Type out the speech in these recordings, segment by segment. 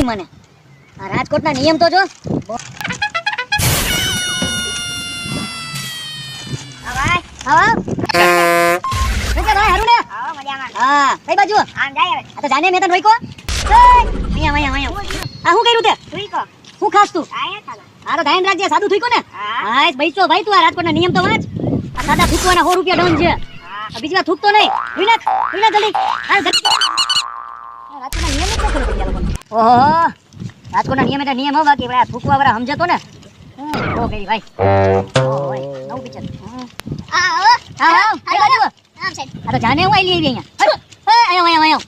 મને આ રાજકોટના નિયમ તો જો. ભાઈ હા શું કે ભાઈ હારું ને? આવો મજામાં. હા કઈ બાજુ? આમ જાય હવે. આ તો જાને મેં તને રોક્યો. અહીંયા આ શું કર્યું તે? ઠીકો. શું ખાસ તું? આયા ખાલો. આ તો ધ્યાન રાખજે સાદું થઈકો ને. હા. હા બઈચો ભાઈ તું આ રાજકોટના નિયમ તો વાંચ. આ સાદા થૂકવાના 100 રૂપિયા ડન છે. હા. આ બીજી વાર થૂકતો નહીં. વિના જલ્દી. આ રાજકોટના નિયમ જ ખબર પડી આ લોકોને. ઓહો રાજકોટના નિયમ એટલે નિયમ હો બાકી આપણે આ થૂકવા વાળા સમજતો ને. ઓ કરી ભાઈ. ઓય નવું પિક્ચર. હા કઈ બાજુ? આમ સાઈડ. આ તો જાને હું આઈ લેવી અહીંયા. આયો.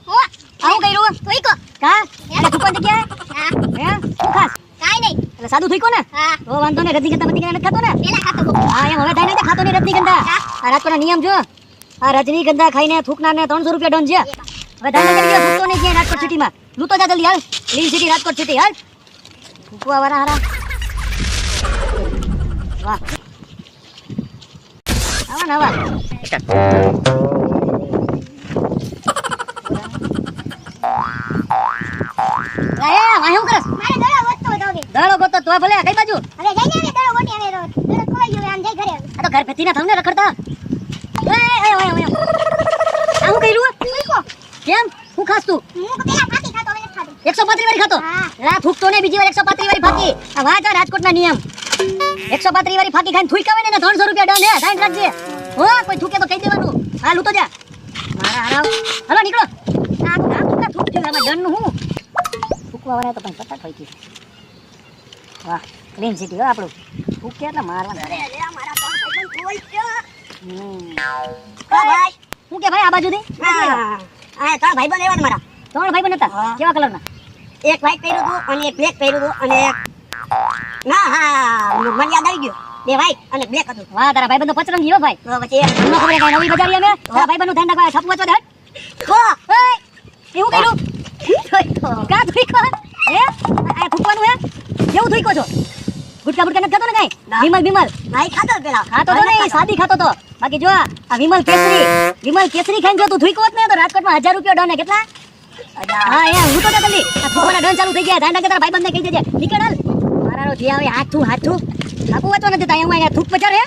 આવું કર્યું? ઠીકો. કા? એટલે થૂકવાની જગ્યાએ? હા. હે? શું ખાસ? કાઈ નહીં. એટલે સાદું થઈકો ને? હા. તો વાંધો ને રજનીગંધા મતી નથી ખાતો ને? પેલા ખાતો બહુ. હા એમ હવે થાય ને ખાતો નહીં રજનીગંધા. હા. આ રાજકોટના નિયમ જો. આ રજનીગંધા ખાઈને થૂકનારને 300 રૂપિયા દંડ છે. હવે થાય ને કે થૂકતો નહીં ક્યાંય રાજકોટ સિટીમાં. લૂંટો જા જલ્દી હાલ. લીલ સિટી રાજકોટ સિટી હાલ. થૂકવા વાળા હારા. વાહ. આવા. લાયા વાહ હું કરસ? મારે દડો ગોતતો હતો હવે. દાડો ગોતો તો ભલે કઈ બાજુ? હવે જઈને હવે દડો ગોતી હવે દડો ખોવાઈ ગયો આમ જઈ ઘરે. આ તો ઘર ભેતી ના થમને રખડતા. આ હું કર્યું? ઠીકો. કેમ? હું ખાસ તું? હું તો પેલા ફાટી ખાતો હવે નથી ખાતો. 135 વાળી ખાતો? હા. લા થૂકતો ને બીજી વાર 135 વાળી ફાકી. આ વાંચ આ રાજકોટના નિયમ. 135 વાળી ફાકી ખાઈને થૂકાવે ને 300 રૂપિયા દંડ હે. સાઈન રાખજે. હો કોઈ થૂકે તો કહી દેવાનું. હા લૂતો જા. મારા હારાવ. હલો નીકળો. આ થૂકા થૂક થયું આમાં દંડ નું હું. થૂકવા વાળા તો પણ પતા થઈ ગયું. વાહ ક્લીન સિટી હો આપણું. થૂકે એટલે મારવાનું. અરે મારા તો ભાઈ કોઈ ગયો. ભાઈ હું કે ભાઈ આ બાજુથી? આ તાર ભાઈબંધ એવા ને મારા. 3 ભાઈબંધ હતા. હા. કેવા કલરના? એક વ્હાઈટ પહેર્યું હતું અને એક બ્લેક પહેર્યું હતું અને એક ના હા મને યાદ આવી ગયું. બે વ્હાઈટ અને બ્લેક હતું. વાહ તારા ભાઈબંધો પચરંગી હો ભાઈ. તો પછી તમને ખબર છે કે નવી બજારી અમે તારા ભાઈબંધનું ધ્યાન રાખવા છાપું વાંચવા દે. એવું કર્યું? કા થૂકો? હે? આ થૂકવાનું હે? કેવું થૂકો છો? ગુટકા નથી ખાતો ને કઈ? ના. વિમલ ભાઈ ખાતો જ પેલા ખાતો તો નહીં સાદી ખાતો તો. બાકી જો આ વિમલ કેસરી ખાઈને જો તું થૂકો હોત ને તો રાજકોટમાં 1000 રૂપિયા ડન હે. કેટલા? હા એ હું તો જલ્દી આ થૂકવાના ડન ચાલુ થઈ ગયા. ધ્યાન રાખજે તારા ભાઈબંધને કહી દેજે. નીકળ હાલ. મારાનો જે આવે હાથું છાપું વાંચવા નથી દેતા. અહીંયા થૂક બજાર હે.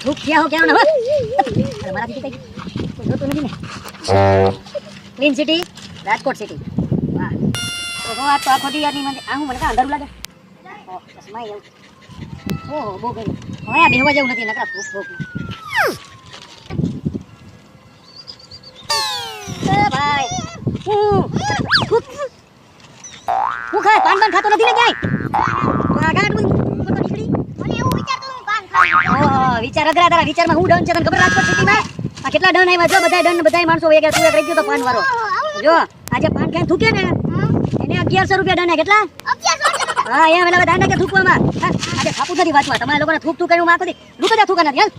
થૂક થયા હો કેવાનું હો. અરે મારા દીદી કઈ કોઈ જોતું નથી ને. Clean city Rajkot city. વાહ તો જો આ તો આખો દી યારની મને આ હું મને કા અંધારું લાગે. ઓ ચશ્મા એવું. ઓહો બહુ ગયું. હવે આ બેહવા જેવું નથી નકરા થૂક. એ ભાઈ હું ખાય પાન ખાતો નથી ને ક્યાંય. આ ગાડ તો નીકળી. મને એવું વિચારતું હું કામ ખાઉં. ઓહો વિચાર અઘરા તારા વિચારમાં હું ડન છે તને ખબર રાજકોટ સિટીમાં આ કેટલા ડન આવ્યા જો બધાય માણસો એક તું એક રહી ગયો તો પાન વાળો. જો આજે પાન ખાઈને થૂકે ને એને 1100 રૂપિયા ડન હે. કેટલા? 1100. હા એમ એટલે ધ્યાન રાખે થૂકવામાં. આજે ખાપું નથી વાંચવા તમારા લોકોને થૂક કર્યું માં આખો દી લૂટો જા થૂકા નથી હાલ.